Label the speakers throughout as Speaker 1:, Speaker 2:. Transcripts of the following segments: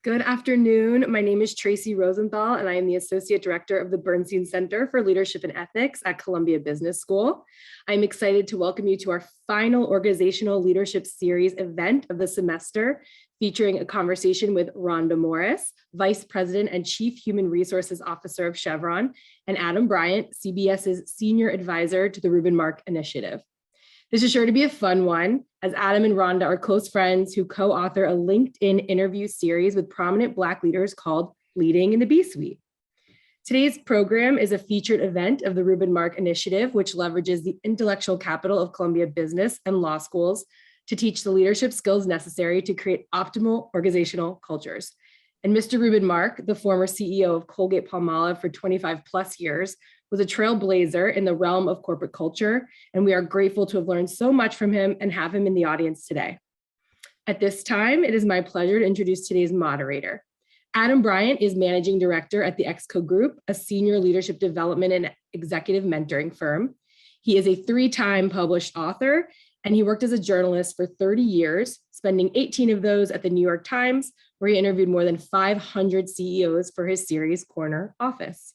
Speaker 1: Good afternoon. My name is Tracy Rosenthal, and I am the Associate Director of the Bernstein Center for Leadership and Ethics at Columbia Business School. I'm excited to welcome you to our final Organizational Leadership Series event of the semester, featuring a conversation with Rhonda Morris, Vice President and Chief Human Resources Officer of Chevron, and Adam Bryant, CBS's Senior Advisor to the Reuben Mark Initiative. This is sure to be a fun one, as Adam and Rhonda are close friends who co-author a LinkedIn interview series with prominent Black leaders called Leading in the B-Suite. Today's program is a featured event of the Reuben Mark Initiative, which leverages the intellectual capital of Columbia Business and Law Schools to teach the leadership skills necessary to create optimal organizational cultures. And Mr. Reuben Mark, the former CEO of Colgate-Palmolive for 25 plus years, was a trailblazer in the realm of corporate culture, and we are grateful to have learned so much from him and have him in the audience today. At this time, it is my pleasure to introduce today's moderator. Adam Bryant is Managing Director at the EXCO Group, a senior leadership development and executive mentoring firm. He is a 3-time published author, and he worked as a journalist for 30 years, spending 18 of those at the New York Times, where he interviewed more than 500 CEOs for his series Corner Office.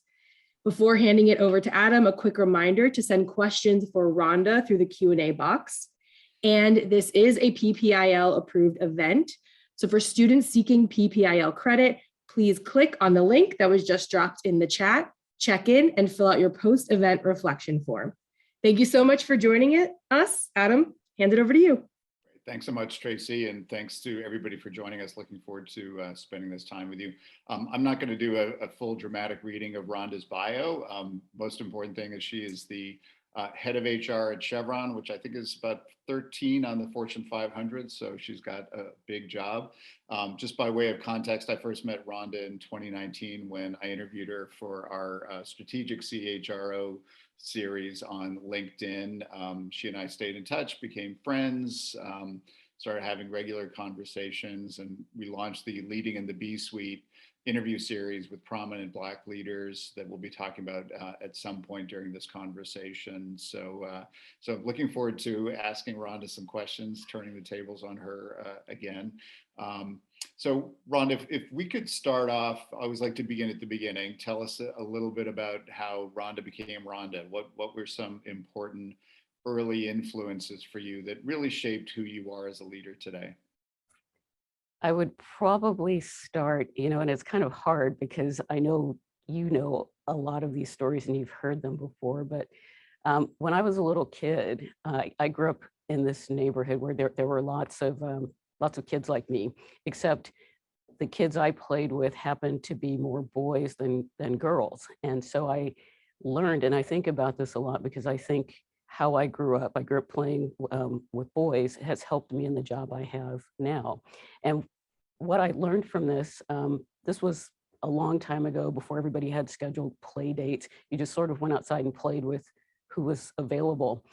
Speaker 1: Before handing it over to Adam, a quick reminder to send questions for Rhonda through the Q&A box. And this is a PPIL approved event. So for students seeking PPIL credit, please click on the link that was just dropped in the chat, check in, and fill out your post-event reflection form. Thank you so much for joining us. Adam, hand it over to you.
Speaker 2: Thanks so much, Tracy, and thanks to everybody for joining us. Looking forward to spending this time with you. I'm not going to do a full dramatic reading of Rhonda's bio. Most important thing is she is the head of HR at Chevron, which I think is about 13 on the Fortune 500, so she's got a big job. Just by way of context, I first met Rhonda in 2019 when I interviewed her for our strategic CHRO series on LinkedIn. She and I stayed in touch, became friends, started having regular conversations, and we launched the Leading in the B-Suite interview series with prominent Black leaders that we'll be talking about at some point during this conversation. So looking forward to asking Rhonda some questions, turning the tables on her again. So Rhonda, if we could start off, I always like to begin at the beginning. Tell us a little bit about how Rhonda became Rhonda. What were some important early influences for you that really shaped who you are as a leader today?
Speaker 3: I would probably start, and it's kind of hard because I know you know a lot of these stories and you've heard them before, but when I was a little kid, I grew up in this neighborhood where there were lots of kids like me, except the kids I played with happened to be more boys than girls. And so I learned, and I think about this a lot because I think how I grew up playing with boys has helped me in the job I have now. And what I learned from this, this was a long time ago before everybody had scheduled play dates. You just sort of went outside and played with who was available.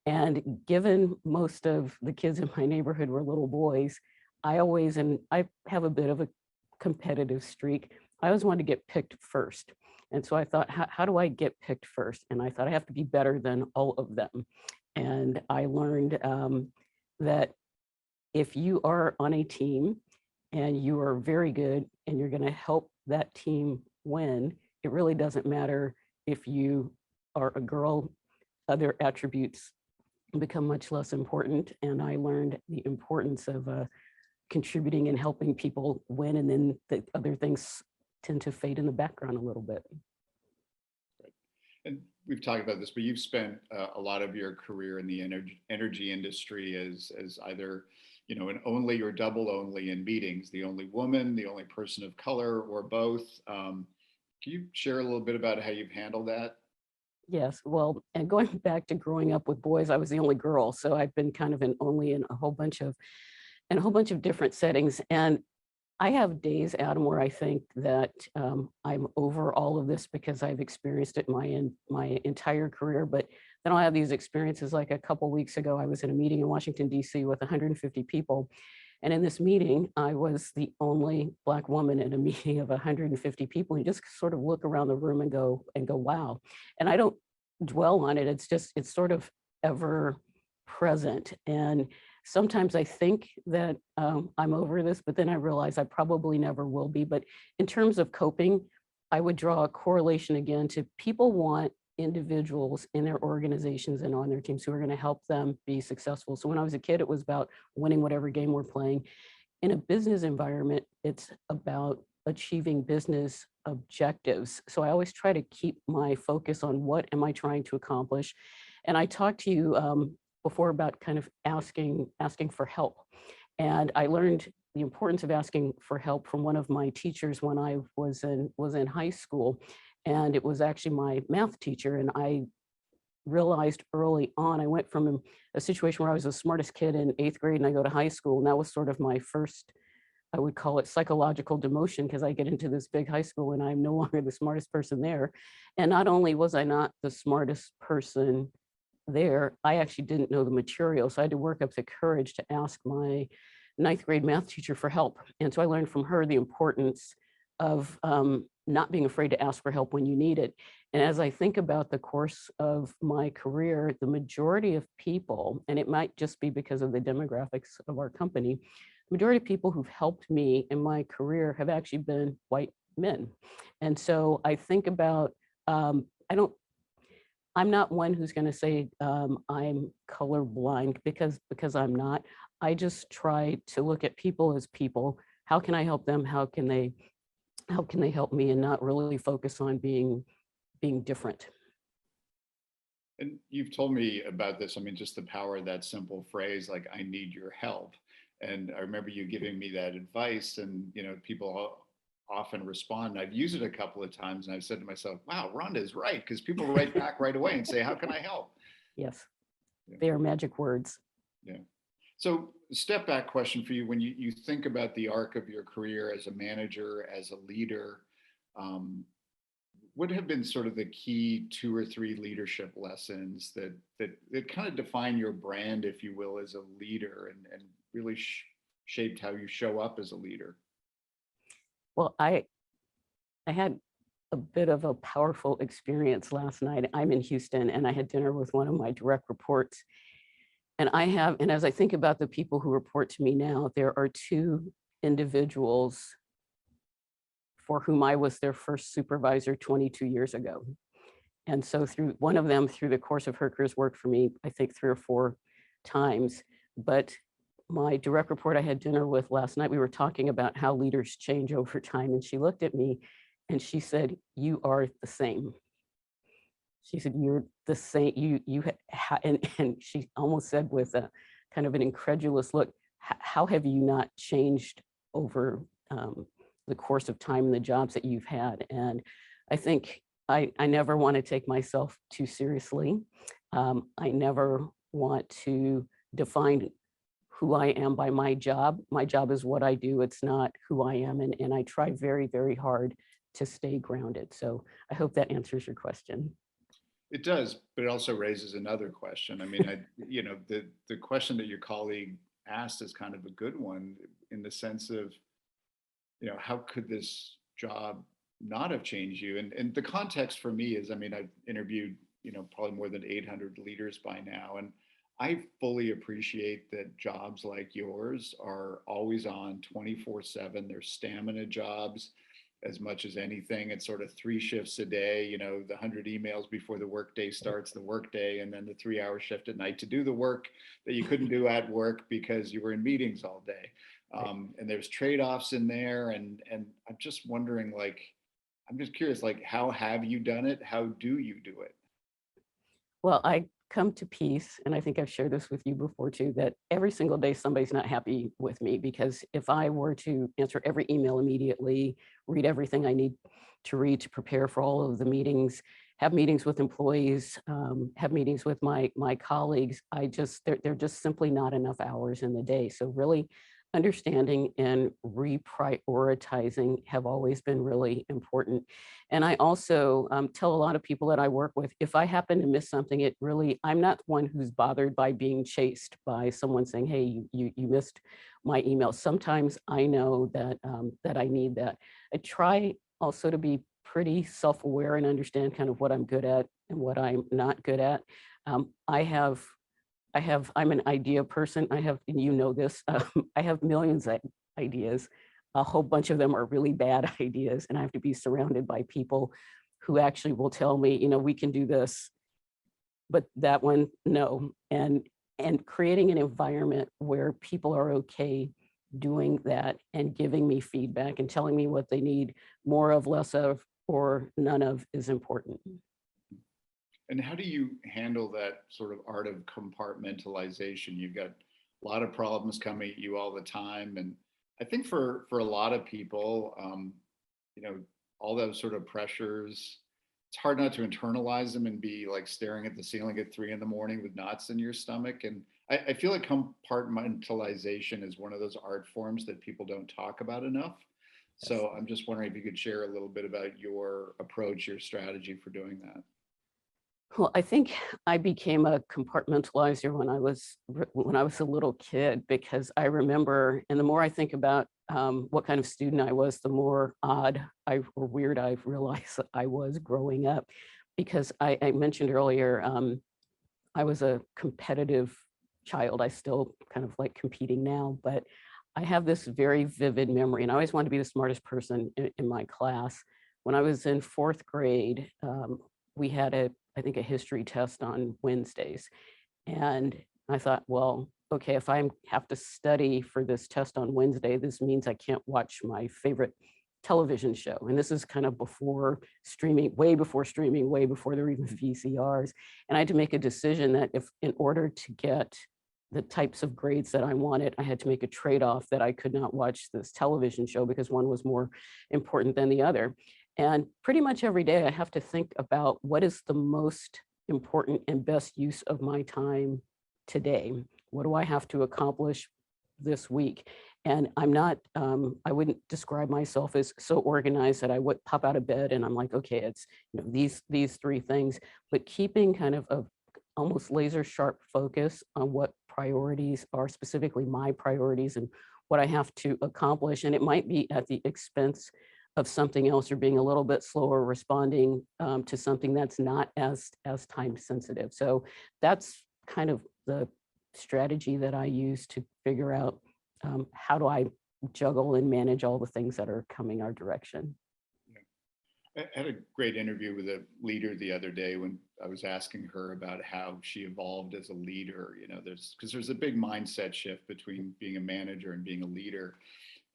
Speaker 3: And given most of the kids in my neighborhood were little boys, I have a bit of a competitive streak. I always wanted to get picked first. And so I thought, how do I get picked first? And I thought I have to be better than all of them. And I learned that if you are on a team and you are very good and you're going to help that team win, it really doesn't matter if you are a girl. Other attributes become much less important. And I learned the importance of contributing and helping people win, and then the other things tend to fade in the background a little bit.
Speaker 2: And we've talked about this, but you've spent a lot of your career in the energy industry as either an only or double only in meetings, the only woman, the only person of color, or both. Can you share a little bit about how you've handled that?
Speaker 3: Yes, well, and going back to growing up with boys, I was the only girl, so I've been kind of an only in a whole bunch of different settings. And I have days, Adam, where I think that I'm over all of this because I've experienced it my entire career. But then I'll have these experiences. Like a couple weeks ago, I was in a meeting in Washington, D.C. with 150 people. And in this meeting, I was the only Black woman in a meeting of 150 people. And you just sort of look around the room and go, wow. And I don't dwell on it. It's sort of ever present. And sometimes I think that I'm over this, but then I realize I probably never will be. But in terms of coping, I would draw a correlation again to people want individuals in their organizations and on their teams who are going to help them be successful. So when I was a kid, it was about winning whatever game we're playing. In a business environment, it's about achieving business objectives. So I always try to keep my focus on what am I trying to accomplish. And I talked to you before about kind of asking for help. And I learned the importance of asking for help from one of my teachers when I was in high school. And it was actually my math teacher. And I realized early on, I went from a situation where I was the smartest kid in 8th grade and I go to high school. And that was sort of my first, I would call it psychological demotion, because I get into this big high school and I'm no longer the smartest person there. And not only was I not the smartest person there, I actually didn't know the material. So I had to work up the courage to ask my 9th grade math teacher for help. And so I learned from her the importance of not being afraid to ask for help when you need it. And as I think about the course of my career, the majority of people, and it might just be because of the demographics of our company, the majority of people who've helped me in my career have actually been white men. And so I think about, I'm not one who's going to say I'm colorblind because I'm not. I just try to look at people as people. How can I help them? How can they help me, and not really focus on being different?
Speaker 2: And you've told me about this. I mean, just the power of that simple phrase, like, I need your help. And I remember you giving me that advice, and, people often respond. I've used it a couple of times and I've said to myself, wow, Rhonda is right, because people write back right away and say, how can I help?
Speaker 3: Yes,
Speaker 2: Yeah.
Speaker 3: they are magic words.
Speaker 2: Yeah. So step back question for you. When you think about the arc of your career as a manager, as a leader, what have been sort of the key 2 or 3 leadership lessons that kind of define your brand, if you will, as a leader, and really shaped how you show up as a leader?
Speaker 3: Well, I had a bit of a powerful experience last night. I'm in Houston and I had dinner with one of my direct reports. And as I think about the people who report to me now, there are 2 individuals for whom I was their first supervisor 22 years ago. And so through one of them, through the course of her career, worked for me, I think 3 or 4 times. But my direct report I had dinner with last night, we were talking about how leaders change over time. And she looked at me and she said, you are the same. She said, you're the same, and she almost said with a kind of an incredulous look, how have you not changed over the course of time and the jobs that you've had? And I think I never want to take myself too seriously. I never want to define who I am by my job. My job is what I do. It's not who I am. And I try very, very hard to stay grounded. So I hope that answers your question.
Speaker 2: It does, but it also raises another question. I mean, the question that your colleague asked is kind of a good one, in the sense of, how could this job not have changed you? And the context for me is, I mean, I've interviewed, probably more than 800 leaders by now. And I fully appreciate that jobs like yours are always on 24/7. They're stamina jobs as much as anything. It's sort of 3 shifts a day, the 100 emails before the workday starts, the workday, and then the 3-hour shift at night to do the work that you couldn't do at work because you were in meetings all day. And there's trade-offs in there. And I'm just wondering, I'm just curious, how have you done it? How do you do it?
Speaker 3: Well, I come to peace, and I think I've shared this with you before too, that every single day somebody's not happy with me, because if I were to answer every email immediately, read everything I need to read to prepare for all of the meetings, have meetings with employees, have meetings with my colleagues, there are just simply not enough hours in the day. So really understanding and reprioritizing have always been really important. And I also tell a lot of people that I work with, if I happen to miss something, I'm not one who's bothered by being chased by someone saying, hey, you missed my email. Sometimes I know that I need that. I try also to be pretty self-aware and understand kind of what I'm good at and what I'm not good at. I'm an idea person. And you know this, I have millions of ideas. A whole bunch of them are really bad ideas, and I have to be surrounded by people who actually will tell me, we can do this, but that one, no. And creating an environment where people are okay doing that and giving me feedback and telling me what they need more of, less of, or none of is important.
Speaker 2: And how do you handle that sort of art of compartmentalization? You've got a lot of problems coming at you all the time. And I think for a lot of people, you know, all those sort of pressures, it's hard not to internalize them and be like staring at the ceiling at 3 a.m. with knots in your stomach. And I feel like compartmentalization is one of those art forms that people don't talk about enough. So I'm just wondering if you could share a little bit about your approach, your strategy for doing that.
Speaker 3: Well, I think I became a compartmentalizer when I was a little kid, because I remember, and the more I think about what kind of student I was, the more odd or weird I realized that I was growing up. Because I mentioned earlier, I was a competitive child. I still kind of like competing now, but I have this very vivid memory, and I always wanted to be the smartest person in my class. When I was in 4th grade, we had I think a history test on Wednesdays. And I thought, well, okay, if I have to study for this test on Wednesday, this means I can't watch my favorite television show. And this is kind of before streaming, way before there were even VCRs. And I had to make a decision that if, in order to get the types of grades that I wanted, I had to make a trade-off that I could not watch this television show because one was more important than the other. And pretty much every day I have to think about what is the most important and best use of my time today. What do I have to accomplish this week? And I'm not, I wouldn't describe myself as so organized that I would pop out of bed and I'm like, okay, it's these 3 things, but keeping kind of a almost laser sharp focus on what priorities are, specifically my priorities and what I have to accomplish. And it might be at the expense of something else, or being a little bit slower responding to something that's not as time sensitive. So that's kind of the strategy that I use to figure out how do I juggle and manage all the things that are coming our direction.
Speaker 2: I had a great interview with a leader the other day when I was asking her about how she evolved as a leader. Because there's a big mindset shift between being a manager and being a leader.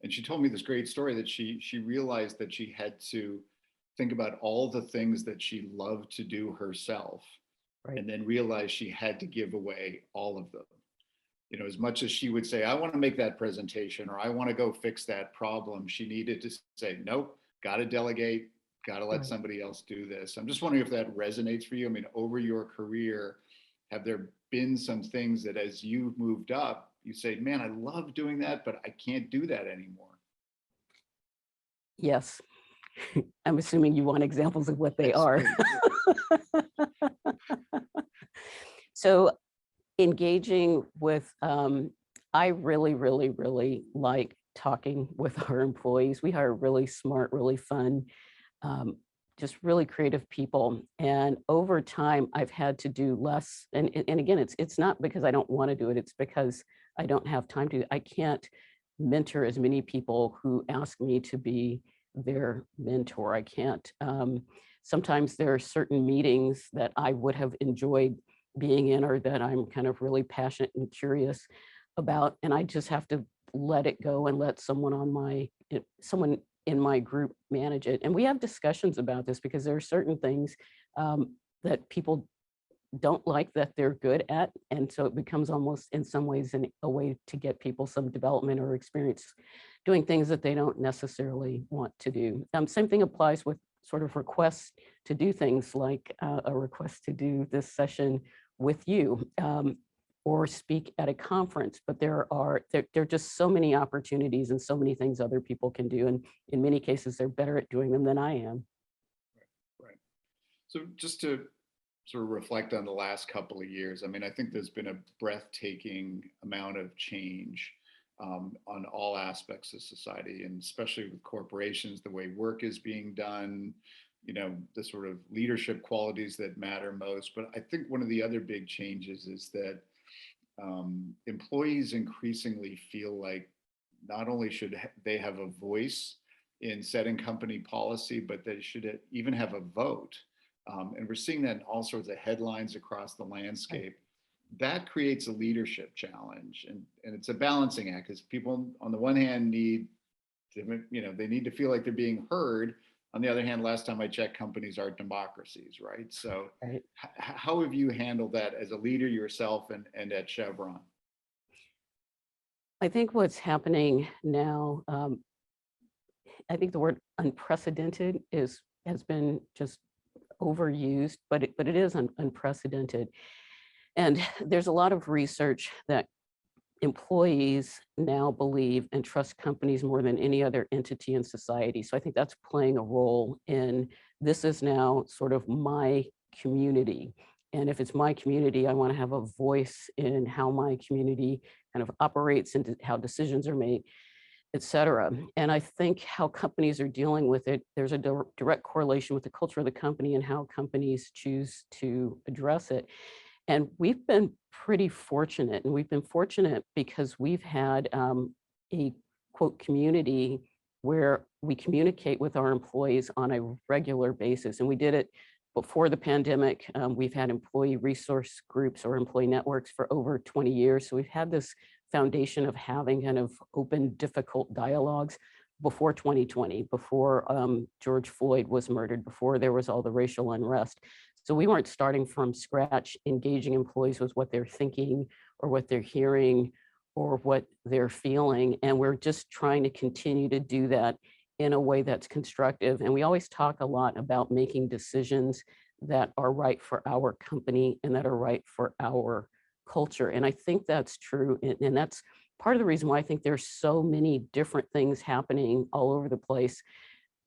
Speaker 2: And she told me this great story that she realized that she had to think about all the things that she loved to do herself, right, and then realize she had to give away all of them. As much as she would say, I want to make that presentation, or I want to go fix that problem, she needed to say, nope, got to delegate, got to let somebody else do this. I'm just wondering if that resonates for you. I mean, over your career, have there been some things that as you've moved up, you say, man, I love doing that, but I can't do that anymore?
Speaker 3: Yes. I'm assuming you want examples of what they are. So engaging with, I really, really, really like talking with our employees. We hire really smart, really fun, just really creative people. And over time, I've had to do less. And again, it's not because I don't want to do it. It's because I don't have time to. I can't mentor as many people who ask me to be their mentor. I can't. Sometimes there are certain meetings that I would have enjoyed being in, or that I'm kind of really passionate and curious about, and I just have to let it go and let someone in my group manage it. And we have discussions about this because there are certain things that people don't like that they're good at. And so it becomes almost in some ways a way to get people some development or experience doing things that they don't necessarily want to do. Same thing applies with sort of requests to do things like a request to do this session with you or speak at a conference. But there are just so many opportunities and so many things other people can do. And in many cases, they're better at doing them than I am.
Speaker 2: Right. So just to sort of reflect on the last couple of years, I mean, I think there's been a breathtaking amount of change on all aspects of society, and especially with corporations, the way work is being done, the sort of leadership qualities that matter most. But I think one of the other big changes is that employees increasingly feel like not only should they have a voice in setting company policy, but they should even have a vote. And we're seeing that in all sorts of headlines across the landscape. That creates a leadership challenge, and it's a balancing act, because people on the one hand need to, they need to feel like they're being heard. On the other hand, last time I checked, companies are democracies, right? So
Speaker 3: Right.
Speaker 2: how have you handled that as a leader yourself and at Chevron?
Speaker 3: I think what's happening now, I think the word unprecedented has been just overused, but it is unprecedented. And there's a lot of research that employees now believe and trust companies more than any other entity in society. So I think that's playing a role in, this is now sort of my community. And if it's my community, I want to have a voice in how my community kind of operates and how decisions are made, et cetera. And I think how companies are dealing with it, there's a direct correlation with the culture of the company and how companies choose to address it. And we've been pretty fortunate, and we've been fortunate because we've had a quote community where we communicate with our employees on a regular basis. And we did it before the pandemic. We've had employee resource groups or employee networks for over 20 years. So we've had this foundation of having kind of open, difficult dialogues before 2020, before George Floyd was murdered, before there was all the racial unrest. So we weren't starting from scratch, engaging employees with what they're thinking or what they're hearing or what they're feeling. And we're just trying to continue to do that in a way that's constructive. And we always talk a lot about making decisions that are right for our company and that are right for our culture. And I think that's true. And that's part of the reason why I think there's so many different things happening all over the place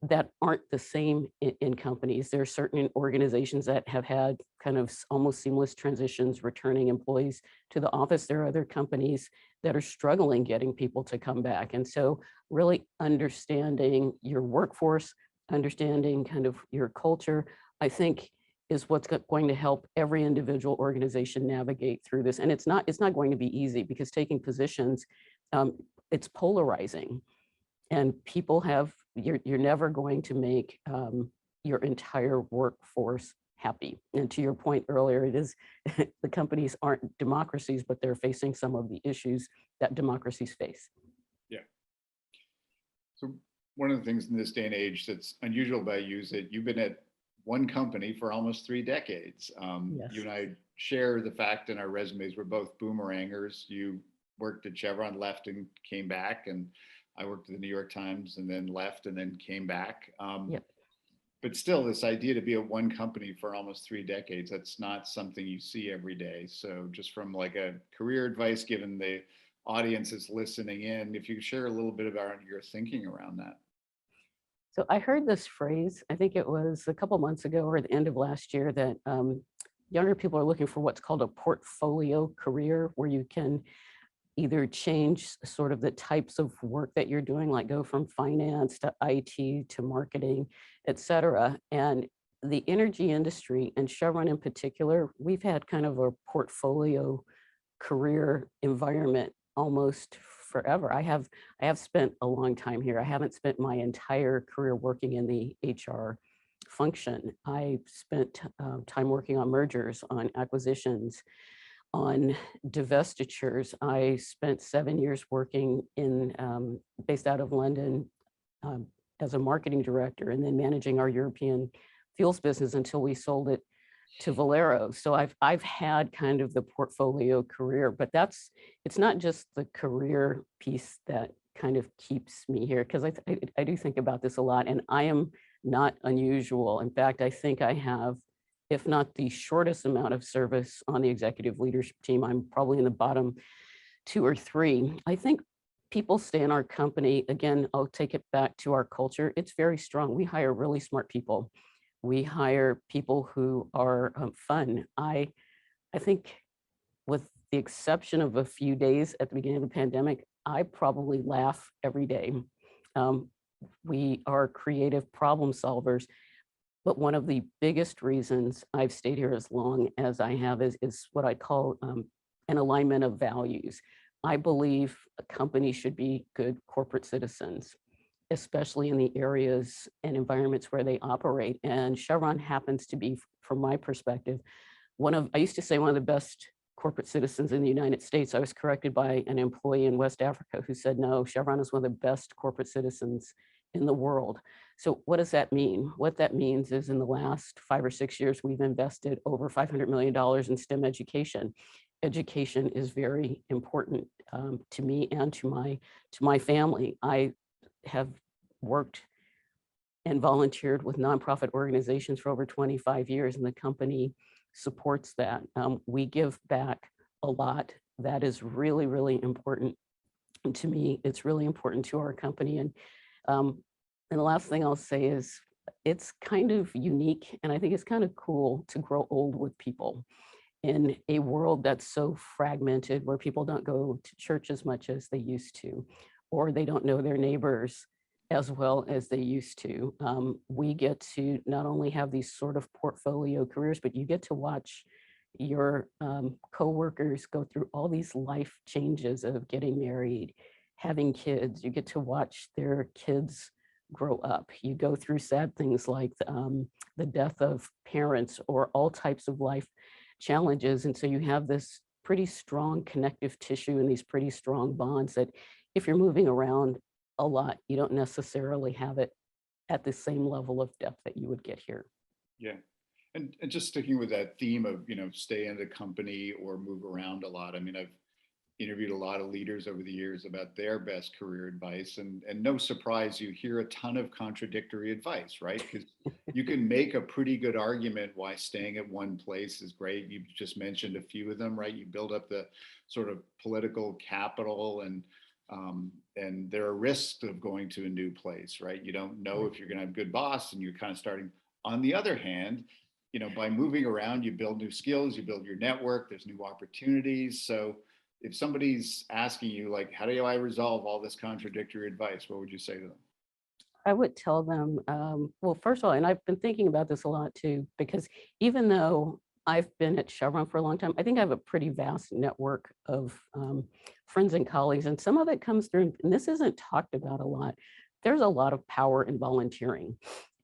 Speaker 3: that aren't the same in companies. There are certain organizations that have had kind of almost seamless transitions, returning employees to the office. There are other companies that are struggling getting people to come back. And so really understanding your workforce, understanding kind of your culture, I think is what's going to help every individual organization navigate through this. And it's not going to be easy, because taking positions, it's polarizing. And people have, you're never going to make your entire workforce happy. And to your point earlier, it is the companies aren't democracies, but they're facing some of the issues that democracies face.
Speaker 2: Yeah. So one of the things in this day and age that's unusual about you is that you've been at one company for almost 3 decades.
Speaker 3: Yes.
Speaker 2: You and I share the fact in our resumes, we're both boomerangers. You worked at Chevron, left and came back, and I worked at the New York Times and then left and then came back.
Speaker 3: Yep.
Speaker 2: But still, this idea to be at one company for almost 3 decades, that's not something you see every day. So just from like a career advice, given the audience is listening in, if you could share a little bit about your thinking around that.
Speaker 3: So I heard this phrase, I think it was a couple months ago or at the end of last year, that younger people are looking for what's called a portfolio career, where you can either change sort of the types of work that you're doing, like go from finance to IT to marketing, et cetera. And the energy industry, and Chevron in particular, we've had kind of a portfolio career environment almost forever. I have spent a long time here. I haven't spent my entire career working in the HR function. I spent time working on mergers, on acquisitions, on divestitures. I spent 7 years working in, based out of London, as a marketing director, and then managing our European fuels business until we sold it to Valero. So I've had kind of the portfolio career, but it's not just the career piece that kind of keeps me here, because I do think about this a lot, and I am not unusual. In fact, I think I have, if not the shortest amount of service on the executive leadership team. I'm probably in the bottom 2 or 3. I think people stay in our company. Again, I'll take it back to our culture. It's very strong. We hire really smart people. We hire people who are fun. I think, with the exception of a few days at the beginning of the pandemic, I probably laugh every day. We are creative problem solvers. But one of the biggest reasons I've stayed here as long as I have is what I call an alignment of values. I believe a company should be good corporate citizens, especially in the areas and environments where they operate. And Chevron happens to be, from my perspective, I used to say one of the best corporate citizens in the United States. I was corrected by an employee in West Africa who said, no, Chevron is one of the best corporate citizens in the world. So what does that mean? What that means is in the last 5 or 6 years, we've invested over $500 million in STEM education. Education is very important to me and to my family. I have worked and volunteered with nonprofit organizations for over 25 years, and the company supports that. We give back a lot. That is really, really important to me. It's really important to our company. And the last thing I'll say is it's kind of unique, and I think it's kind of cool to grow old with people in a world that's so fragmented, where people don't go to church as much as they used to, or they don't know their neighbors as well as they used to. We get to not only have these sort of portfolio careers, but you get to watch your coworkers go through all these life changes of getting married, having kids. You get to watch their kids grow up. You go through sad things like the death of parents or all types of life challenges. And so you have this pretty strong connective tissue and these pretty strong bonds that if you're moving around a lot, you don't necessarily have it at the same level of depth that you would get here.
Speaker 2: Yeah. And just sticking with that theme of, stay in the company or move around a lot. I mean, I've interviewed a lot of leaders over the years about their best career advice, and no surprise, you hear a ton of contradictory advice, right? Because you can make a pretty good argument why staying at one place is great. You just mentioned a few of them, right? You build up the sort of political capital, and there are risks of going to a new place, right? You don't know if you're going to have a good boss, and you're kind of starting. On the other hand, by moving around, you build new skills, you build your network, there's new opportunities. So if somebody's asking you, like, how do I resolve all this contradictory advice, what would you say to them?
Speaker 3: I would tell them, well, first of all, and I've been thinking about this a lot too, because even though I've been at Chevron for a long time, I think I have a pretty vast network of friends and colleagues, and some of it comes through, and this isn't talked about a lot. There's a lot of power in volunteering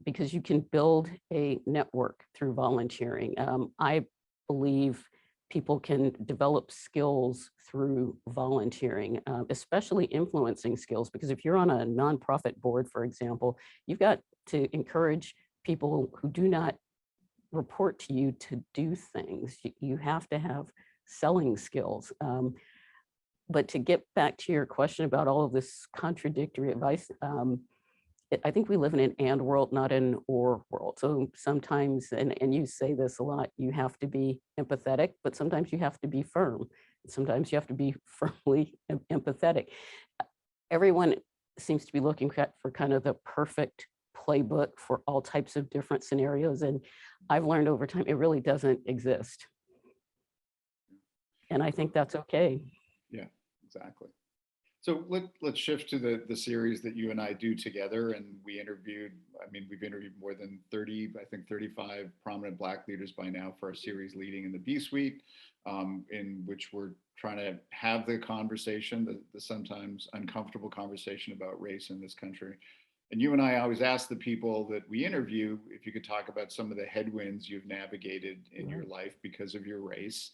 Speaker 3: because you can build a network through volunteering. I believe people can develop skills through volunteering, especially influencing skills, because if you're on a nonprofit board, for example, you've got to encourage people who do not report to you to do things. You have to have selling skills. But to get back to your question about all of this contradictory advice, I think we live in an and world, not an or world. So sometimes, and you say this a lot, you have to be empathetic, but sometimes you have to be firm. Sometimes you have to be firmly empathetic. Everyone seems to be looking for kind of the perfect playbook for all types of different scenarios. And I've learned over time, it really doesn't exist. And I think that's okay.
Speaker 2: Yeah, exactly. So let's shift to the series that you and I do together. And we've interviewed more than 30, I think 35 prominent Black leaders by now for our series Leading in the B-Suite, in which we're trying to have the conversation, the sometimes uncomfortable conversation about race in this country. And you and I always ask the people that we interview if you could talk about some of the headwinds you've navigated in your life because of your race.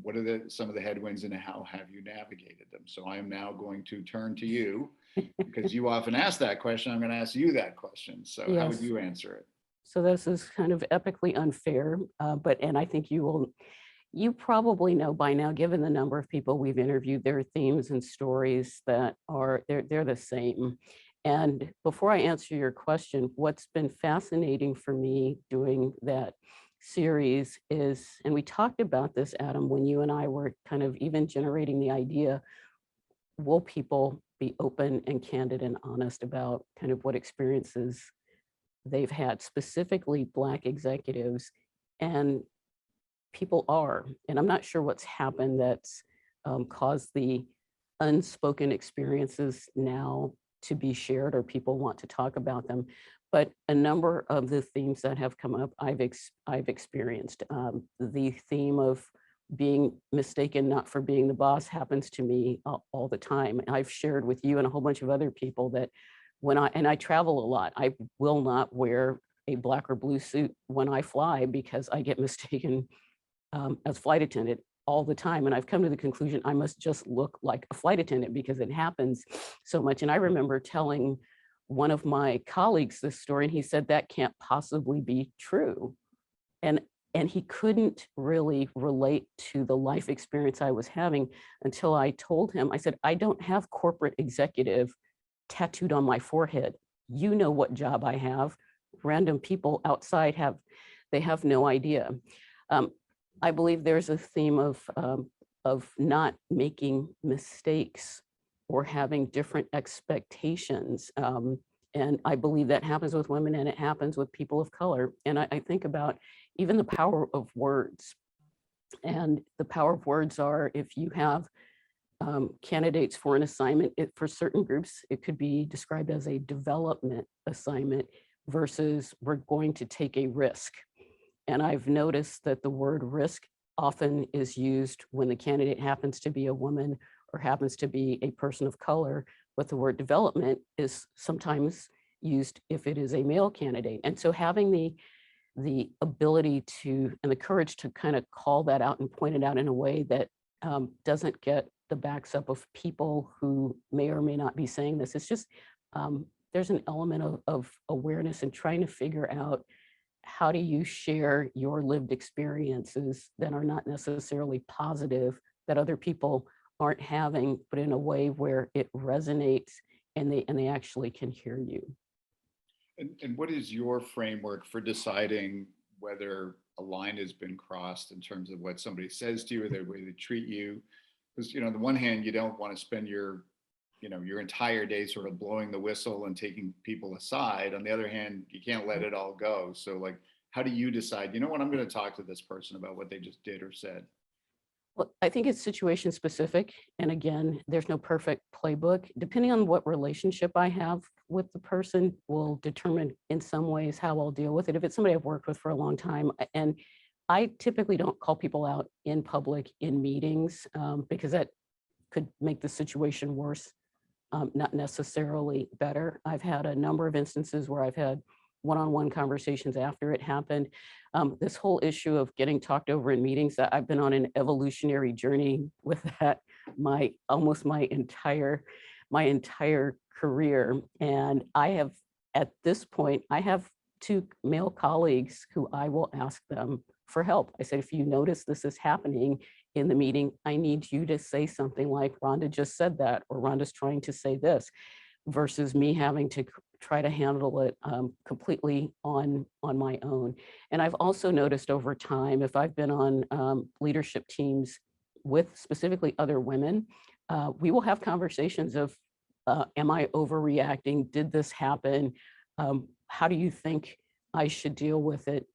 Speaker 2: What are some of the headwinds and how have you navigated them? So I am now going to turn to you because you often ask that question. I'm going to ask you that question. So yes. How would you answer it?
Speaker 3: So this is kind of epically unfair, and I think you probably know by now, given the number of people we've interviewed, there are themes and stories that they're the same. And before I answer your question, what's been fascinating for me doing that series is, and we talked about this, Adam, when you and I were kind of even generating the idea, will people be open and candid and honest about kind of what experiences they've had, specifically Black executives, and people are. And I'm not sure what's happened that's caused the unspoken experiences now to be shared or people want to talk about them. But a number of the themes that have come up, I've experienced. The theme of being mistaken not for being the boss happens to me all the time. And I've shared with you and a whole bunch of other people that when I travel a lot, I will not wear a black or blue suit when I fly because I get mistaken as flight attendant all the time. And I've come to the conclusion I must just look like a flight attendant because it happens so much. And I remember telling one of my colleagues this story, and he said that can't possibly be true. And he couldn't really relate to the life experience I was having until I told him, I said, I don't have corporate executive tattooed on my forehead. You know what job I have. Random people outside they have no idea. I believe there's a theme of not making mistakes or having different expectations. And I believe that happens with women and it happens with people of color. And I think about even the power of words. And the power of words are if you have candidates for an assignment, for certain groups, it could be described as a development assignment versus we're going to take a risk. And I've noticed that the word risk often is used when the candidate happens to be a woman or happens to be a person of color, but the word development is sometimes used if it is a male candidate. And so having the ability to, and the courage to kind of call that out and point it out in a way that doesn't get the backs up of people who may or may not be saying this. It's just, there's an element of awareness and trying to figure out how do you share your lived experiences that are not necessarily positive, that other people aren't having, but in a way where it resonates and they actually can hear you.
Speaker 2: And what is your framework for deciding whether a line has been crossed in terms of what somebody says to you or the way they treat you? Because, on the one hand, you don't want to spend your entire day sort of blowing the whistle and taking people aside. On the other hand, you can't let it all go. So like, how do you decide, what, I'm going to talk to this person about what they just did or said?
Speaker 3: Well, I think it's situation specific. And again, there's no perfect playbook. Depending on what relationship I have with the person will determine in some ways how I'll deal with it. If it's somebody I've worked with for a long time, and I typically don't call people out in public in meetings because that could make the situation worse, not necessarily better. I've had a number of instances where I've had one-on-one conversations after it happened. This whole issue of getting talked over in meetings, that I've been on an evolutionary journey with that almost my entire career. And I have, at this point, I have 2 male colleagues who I will ask them for help. I said, if you notice this is happening in the meeting, I need you to say something like Rhonda just said that, or Rhonda's trying to say this, versus me having to try to handle it completely on my own. And I've also noticed over time, if I've been on leadership teams with specifically other women, we will have conversations of, am I overreacting? Did this happen? How do you think I should deal with it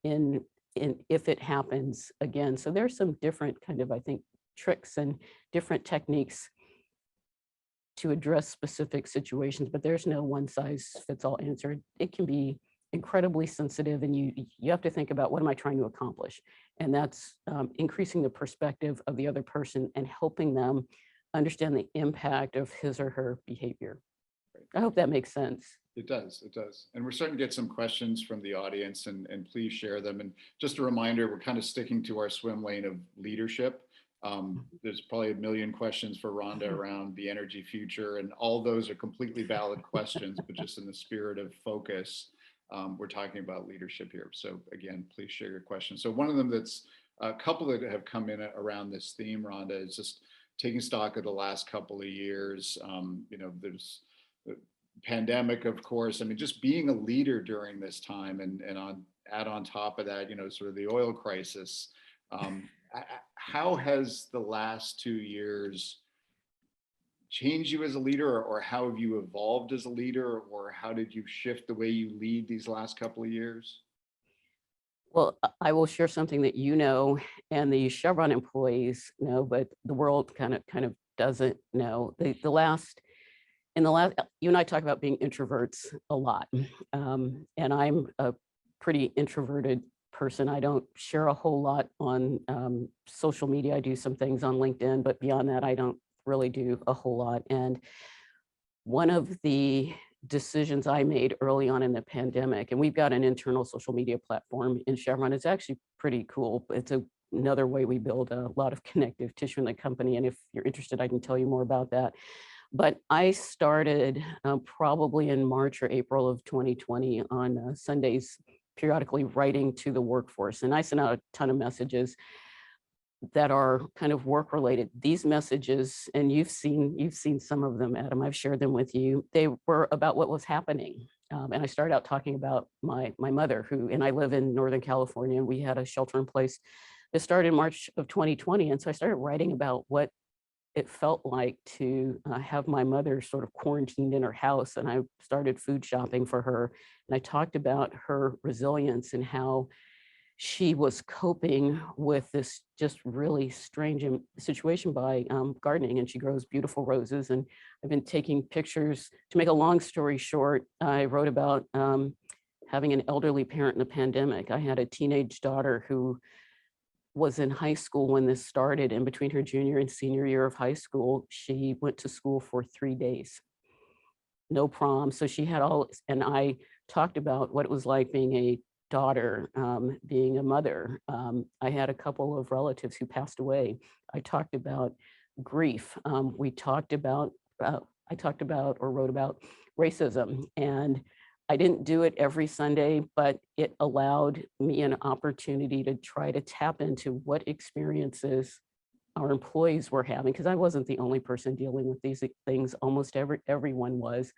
Speaker 3: if it happens again? So there's some different kind of, I think, tricks and different techniques to address specific situations, but there's no one size fits all answer. It can be incredibly sensitive, and you have to think about, what am I trying to accomplish? And that's increasing the perspective of the other person and helping them understand the impact of his or her behavior. I hope that makes sense.
Speaker 2: It does. And we're starting to get some questions from the audience, and please share them. And just a reminder, we're kind of sticking to our swim lane of leadership. There's probably a million questions for Rhonda around the energy future, and all those are completely valid questions, but just in the spirit of focus, we're talking about leadership here. So again, please share your questions. So one of them, that's a couple that have come in around this theme, Rhonda, is just taking stock of the last couple of years. There's the pandemic, of course. I mean, just being a leader during this time, and add on top of that, sort of the oil crisis. How has the last 2 years changed you as a leader, or how have you evolved as a leader, or how did you shift the way you lead these last couple of years?
Speaker 3: Well, I will share something that and the Chevron employees know, but the world kind of doesn't know. In the last, you and I talk about being introverts a lot, and I'm a pretty introverted person. I don't share a whole lot on social media. I do some things on LinkedIn, but beyond that, I don't really do a whole lot. And one of the decisions I made early on in the pandemic, and we've got an internal social media platform in Chevron. It's actually pretty cool. It's another way we build a lot of connective tissue in the company. And if you're interested, I can tell you more about that. But I started probably in March or April of 2020 on Sundays, periodically writing to the workforce. And I sent out a ton of messages that are kind of work related. These messages, and you've seen some of them, Adam, I've shared them with you. They were about what was happening. And I started out talking about my mother, who, and I live in Northern California, and we had a shelter in place that started in March of 2020. And so I started writing about what it felt like to have my mother sort of quarantined in her house. And I started food shopping for her. And I talked about her resilience and how she was coping with this just really strange situation by gardening, and she grows beautiful roses. And I've been taking pictures. To make a long story short, I wrote about having an elderly parent in the pandemic. I had a teenage daughter who was in high school when this started, and between her junior and senior year of high school, she went to school for 3 days, no prom. So she had all, and I talked about what it was like being a daughter, being a mother. I had a couple of relatives who passed away. I talked about grief. I talked about or wrote about racism. And I didn't do it every Sunday, but it allowed me an opportunity to try to tap into what experiences our employees were having, because I wasn't the only person dealing with these things. Almost everyone was.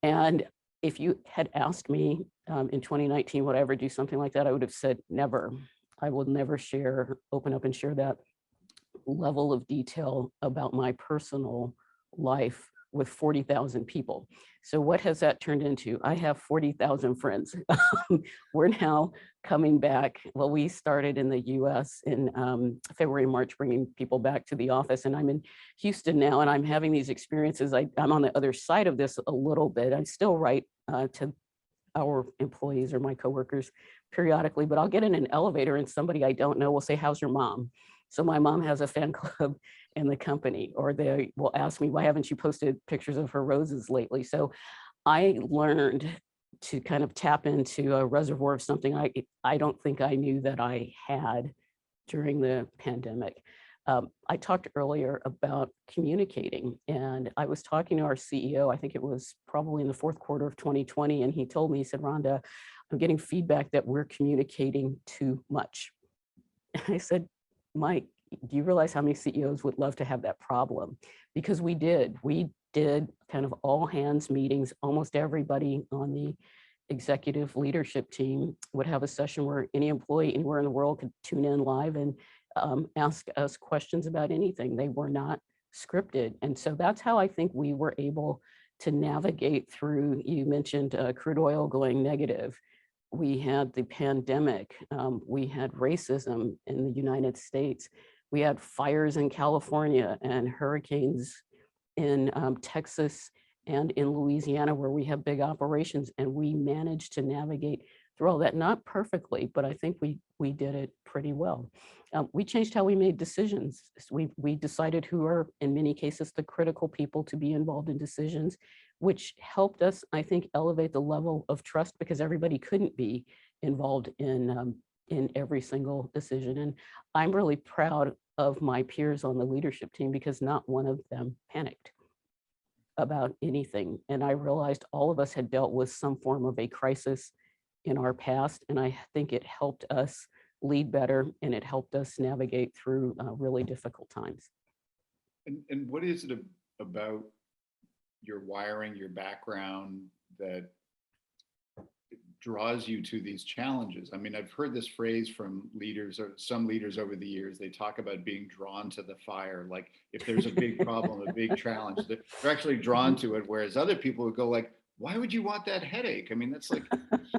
Speaker 3: And if you had asked me in 2019, would I ever do something like that, I would have said never. I will never open up and share that level of detail about my personal life with 40,000 people. So what has that turned into? I have 40,000 friends. We're now coming back. Well, we started in the US in February, March, bringing people back to the office. And I'm in Houston now, and I'm having these experiences. I'm on the other side of this a little bit. I still write to our employees or my coworkers periodically, but I'll get in an elevator and somebody I don't know will say, "How's your mom?" So my mom has a fan club in the company, or they will ask me, "Why haven't you posted pictures of her roses lately?" So I learned to kind of tap into a reservoir of something I don't think I knew that I had during the pandemic. I talked earlier about communicating, and I was talking to our CEO, I think it was probably in the fourth quarter of 2020, and he told me, he said, "Rhonda, I'm getting feedback that we're communicating too much." And I said, "Mike, do you realize how many CEOs would love to have that problem?" Because we did kind of all hands meetings. Almost everybody on the executive leadership team would have a session where any employee anywhere in the world could tune in live and ask us questions about anything. They were not scripted. And so that's how I think we were able to navigate through. You mentioned crude oil going negative. We had the pandemic. We had racism in the United States. We had fires in California and hurricanes in Texas and in Louisiana, where we have big operations. And we managed to navigate through all that, not perfectly, but I think we did it pretty well. We changed how we made decisions. We decided who are, in many cases, the critical people to be involved in decisions, which helped us, I think, elevate the level of trust, because everybody couldn't be involved in every single decision. And I'm really proud of my peers on the leadership team, because not one of them panicked about anything. And I realized all of us had dealt with some form of a crisis in our past. And I think it helped us lead better, and it helped us navigate through really difficult times.
Speaker 2: And what is it about your wiring, your background, that draws you to these challenges? I mean, I've heard this phrase from leaders, or some leaders over the years. They talk about being drawn to the fire. Like if there's a big problem, a big challenge, they're actually drawn to it. Whereas other people would go like, "Why would you want that headache? I mean, that's like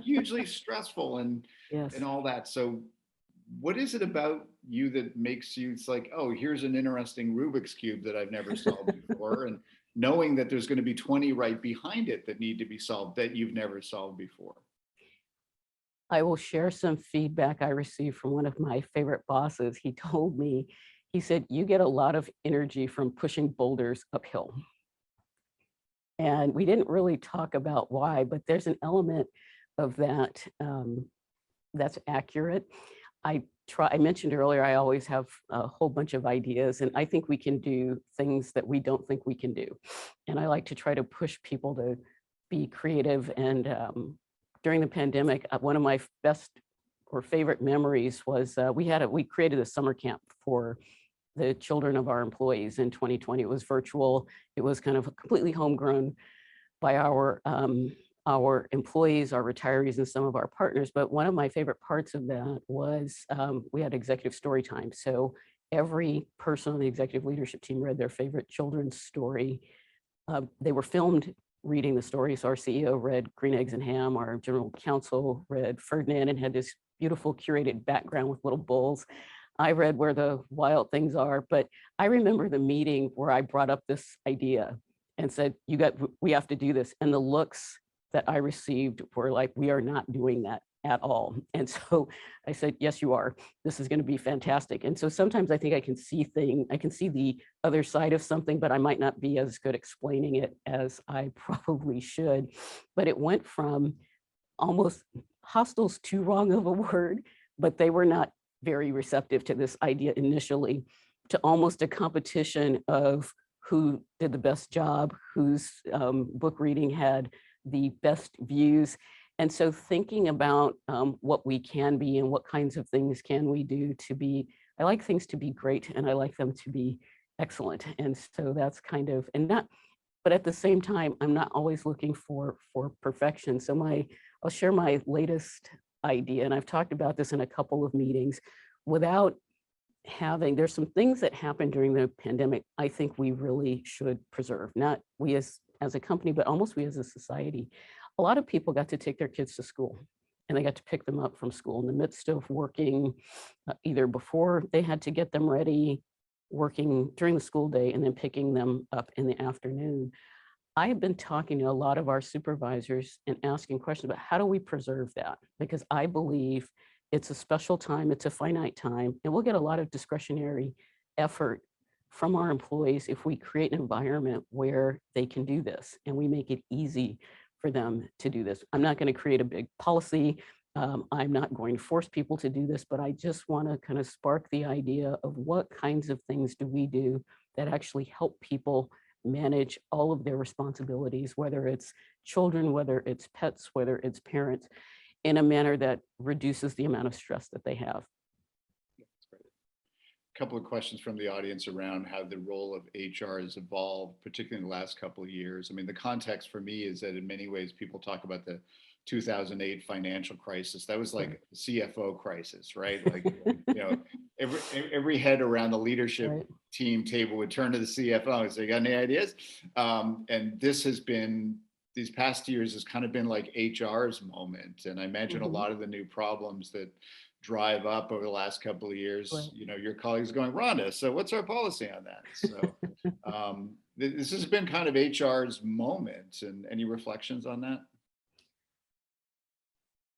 Speaker 2: hugely stressful and
Speaker 3: Yes.
Speaker 2: all that." So what is it about you that makes you, it's like, "Oh, here's an interesting Rubik's Cube that I've never solved before," and knowing that there's going to be 20 right behind it that need to be solved that you've never solved before?
Speaker 3: I will share some feedback I received from one of my favorite bosses. He told me, he said, you get a lot of energy from pushing boulders uphill. And we didn't really talk about why, but there's an element of that that's accurate. I mentioned earlier, I always have a whole bunch of ideas, and I think we can do things that we don't think we can do. And I like to try to push people to be creative. And during the pandemic, one of my best or favorite memories was we created a summer camp for the children of our employees in 2020. It was virtual. It was kind of completely homegrown by our employees, our retirees, and some of our partners. But one of my favorite parts of that was we had executive story time. So every person on the executive leadership team read their favorite children's story. They were filmed reading the story. So our CEO read Green Eggs and Ham, our general counsel read Ferdinand and had this beautiful curated background with little bulls. I read Where the Wild Things Are, but I remember the meeting where I brought up this idea and said, we have to do this. And the looks that I received were like, we are not doing that at all. And so I said, yes, you are. This is going to be fantastic. And so sometimes I think I can see the other side of something, but I might not be as good explaining it as I probably should. But it went from almost hostile's too wrong of a word, but they were not very receptive to this idea initially, to almost a competition of who did the best job, whose book reading had the best views. And so thinking about what we can be and what kinds of things can we do to be, I like things to be great and I like them to be excellent. And so that's kind of, but at the same time, I'm not always looking for perfection. So I'll share my latest idea, and I've talked about this in a couple of meetings, there's some things that happened during the pandemic I think we really should preserve, not we as a company, but almost we as a society. A lot of people got to take their kids to school and they got to pick them up from school in the midst of working either before they had to get them ready, working during the school day, and then picking them up in the afternoon. I have been talking to a lot of our supervisors and asking questions about how do we preserve that? Because I believe it's a special time, it's a finite time, and we'll get a lot of discretionary effort from our employees if we create an environment where they can do this and we make it easy for them to do this. I'm not going to create a big policy. I'm not going to force people to do this, but I just want to kind of spark the idea of what kinds of things do we do that actually help people manage all of their responsibilities, whether it's children, whether it's pets, whether it's parents, in a manner that reduces the amount of stress that they have.
Speaker 2: A couple of questions from the audience around how the role of HR has evolved, particularly in the last couple of years. I mean, the context for me is that in many ways, people talk about the 2008 financial crisis. That was like a CFO crisis, right? Like, every head around the leadership team table would turn to the CFO and say, "You got any ideas?" And this has been, these past years has kind of been like HR's moment. And I imagine a lot of the new problems that drive up over the last couple of years, your colleagues going, "Rhonda, so what's our policy on that?" So this has been kind of HR's moment. And any reflections on that?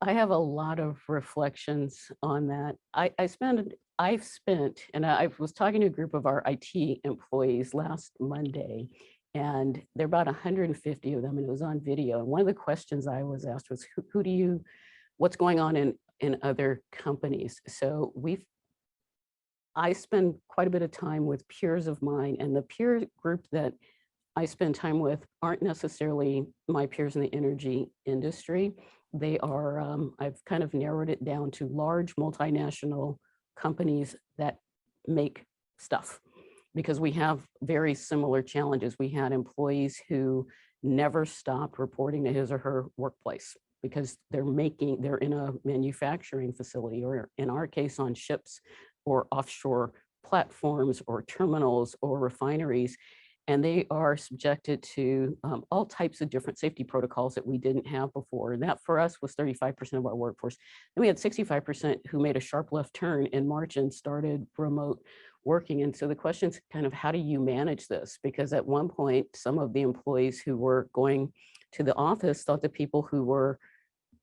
Speaker 3: I have a lot of reflections on that. I've spent, and I was talking to a group of our IT employees last Monday, and there are about 150 of them, and it was on video. And one of the questions I was asked was, what's going on in other companies? So I spend quite a bit of time with peers of mine, and the peer group that I spend time with aren't necessarily my peers in the energy industry. They are, I've kind of narrowed it down to large multinational companies that make stuff, because we have very similar challenges. We had employees who never stopped reporting to his or her workplace because they're in a manufacturing facility, or in our case on ships or offshore platforms or terminals or refineries. And they are subjected to all types of different safety protocols that we didn't have before. And that for us was 35% of our workforce. And we had 65% who made a sharp left turn in March and started remote working. And so the question is kind of, how do you manage this? Because at one point, some of the employees who were going to the office thought the people who were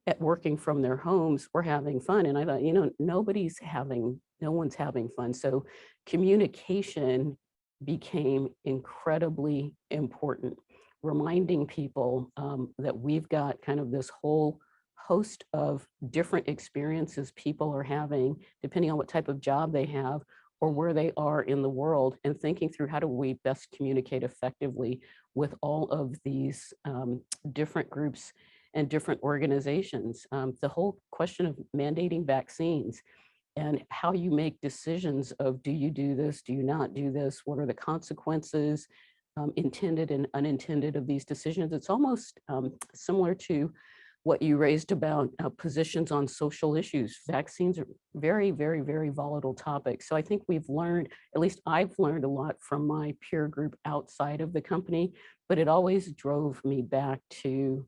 Speaker 3: at working from their homes were having fun. And I thought, no one's having fun. So communication became incredibly important, reminding people that we've got kind of this whole host of different experiences people are having, depending on what type of job they have or where they are in the world, and thinking through how do we best communicate effectively with all of these different groups and different organizations. The whole question of mandating vaccines and how you make decisions of, do you do this, do you not do this, what are the consequences, intended and unintended of these decisions. It's almost similar to what you raised about positions on social issues. Vaccines are very, very, very volatile topics. So I think we've learned, at least I've learned a lot from my peer group outside of the company, but it always drove me back to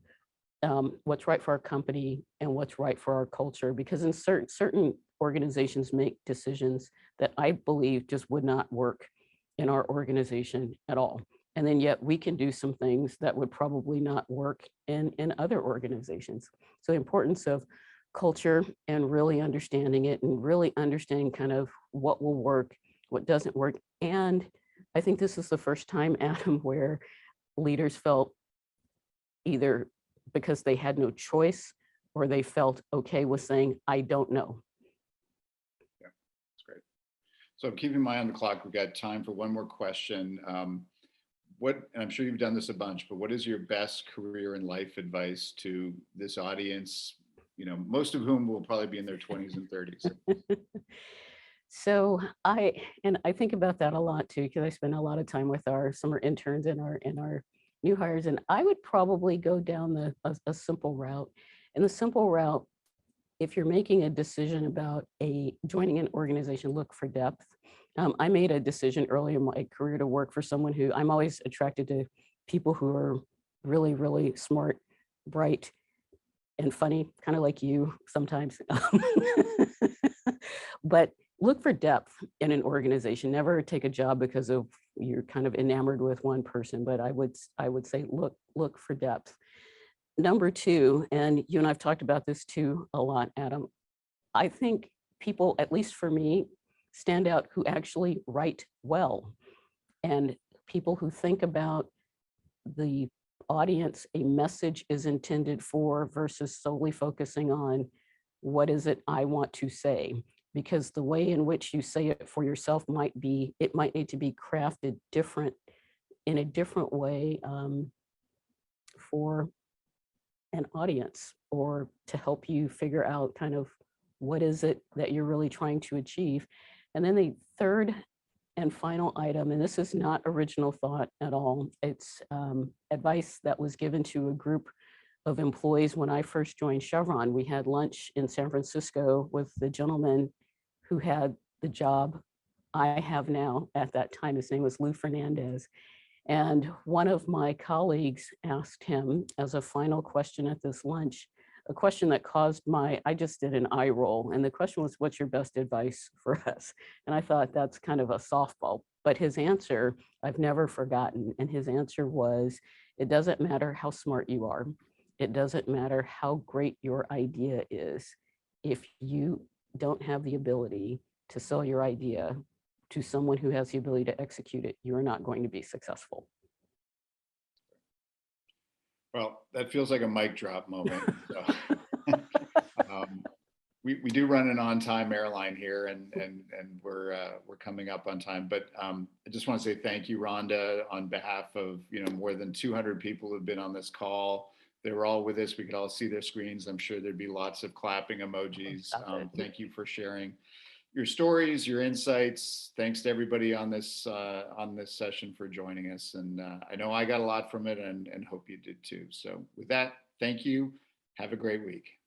Speaker 3: what's right for our company and what's right for our culture, because in certain organizations make decisions that I believe just would not work in our organization at all. And then yet we can do some things that would probably not work in other organizations. So the importance of culture and really understanding it and really understanding kind of what will work, what doesn't work. And I think this is the first time, Adam, where leaders felt either because they had no choice or they felt okay with saying, I don't know.
Speaker 2: Yeah, that's great. So keeping my eye on the clock, we've got time for one more question. And I'm sure you've done this a bunch, but what is your best career and life advice to this audience, most of whom will probably be in their 20s and 30s?
Speaker 3: So I think about that a lot too, because I spend a lot of time with our summer interns and our new hires, and I would probably go down a simple route. And the simple route, if you're making a decision about joining an organization, look for depth. I made a decision early in my career to work for someone who I'm always attracted to, people who are really, really smart, bright, and funny, kind of like you sometimes. But look for depth in an organization. Never take a job because of you're kind of enamored with one person, but I would say look for depth. Number two, and you and I've talked about this too a lot, Adam, I think people, at least for me, stand out who actually write well, and people who think about the audience a message is intended for versus solely focusing on what is it I want to say, because the way in which you say it for yourself might need to be crafted in a different way for an audience, or to help you figure out kind of what is it that you're really trying to achieve. And then the third and final item, and this is not original thought at all, it's advice that was given to a group of employees when I first joined Chevron. We had lunch in San Francisco with the gentleman who had the job I have now at that time. His name was Lou Fernandez. And one of my colleagues asked him as a final question at this lunch, a question that caused I just did an eye roll. And the question was, what's your best advice for us? And I thought that's kind of a softball, but his answer, I've never forgotten. And his answer was, it doesn't matter how smart you are. It doesn't matter how great your idea is. If you don't have the ability to sell your idea to someone who has the ability to execute it, you're not going to be successful.
Speaker 2: Well, that feels like a mic drop moment. So, we do run an on-time airline here, and we're coming up on time. But I just want to say thank you, Rhonda, on behalf of more than 200 people who've been on this call. They were all with us. We could all see their screens. I'm sure there'd be lots of clapping emojis. Thank you for sharing your stories, your insights. Thanks to everybody on this session for joining us. And I know I got a lot from it, and hope you did too. So with that, thank you. Have a great week.